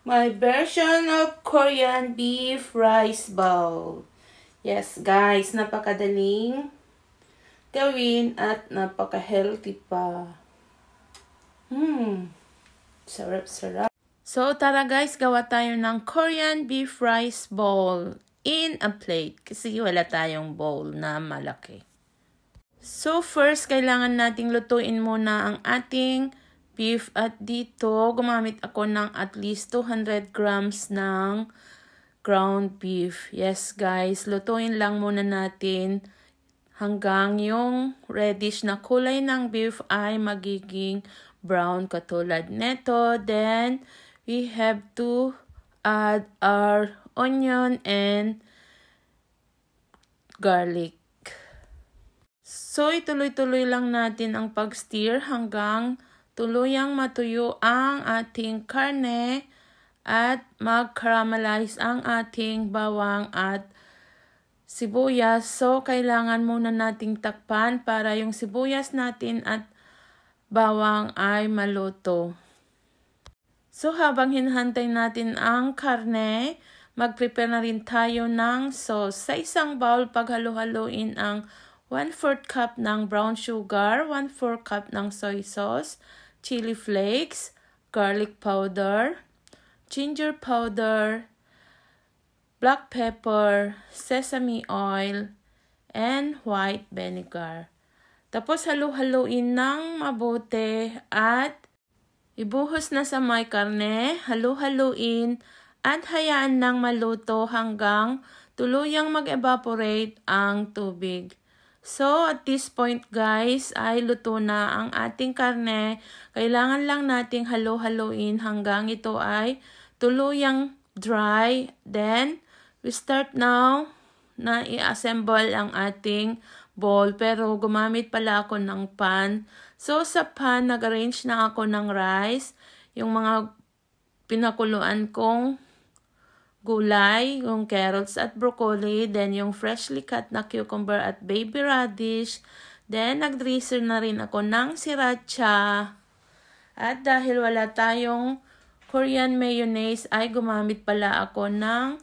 My version of Korean beef rice bowl. Yes guys, napakadaling gawin at napaka-healthy pa. Sarap-sarap. So tara guys, gawa tayo ng Korean beef rice bowl in a plate kasi wala tayong bowl na malaki. So first, kailangan nating lutuin muna ang ating beef at dito gumamit ako ng at least 200 grams ng ground beef. Yes guys, lutuin lang muna natin hanggang yung reddish na kulay ng beef ay magiging brown katulad neto. Then we have to add our onion and garlic. So, ituloy-tuloy lang natin ang pag-stir hanggang tuluyang matuyo ang ating karne at mag-caramelize ang ating bawang at sibuyas. So, kailangan muna nating takpan para yung sibuyas natin at bawang ay maluto. So, habang hinahantay natin ang karne, mag-prepare na rin tayo ng sauce. Sa isang bowl, paghalo-haloin ang 1/4 cup ng brown sugar, 1/4 cup ng soy sauce, chili flakes, garlic powder, ginger powder, black pepper, sesame oil, and white vinegar. Tapos halu-haluin ng mabuti at ibuhos na sa may karne, halu-haluin at hayaan ng maluto hanggang tuluyang mag-evaporate ang tubig. So, at this point guys, ay luto na ang ating karne. Kailangan lang nating halu-haluin hanggang ito ay tuluyang dry. Then, we start now na i-assemble ang ating bowl. Pero gumamit pala ako ng pan. So, sa pan, nag-arrange na ako ng rice. Yung mga pinakuluan kong gulay, yung carrots at broccoli, then yung freshly cut na cucumber at baby radish. Then, nag-drizzle na rin ako ng sriracha. At dahil wala tayong Korean mayonnaise, ay gumamit pala ako ng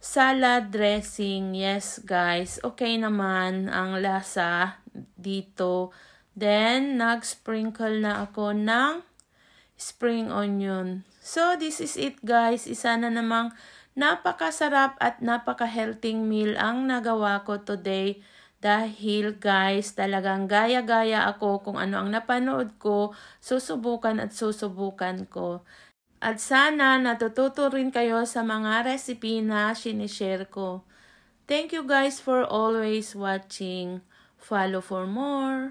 salad dressing. Yes, guys. Okay naman ang lasa dito. Then, nag-sprinkle na ako ng spring onion. So, this is it, guys. Isa na namang napakasarap at napaka-healthy meal ang nagawa ko today. Dahil, guys, talagang gaya-gaya ako kung ano ang napanood ko. Susubukan at susubukan ko. At sana natututo rin kayo sa mga recipe na sinishare ko. Thank you guys for always watching. Follow for more.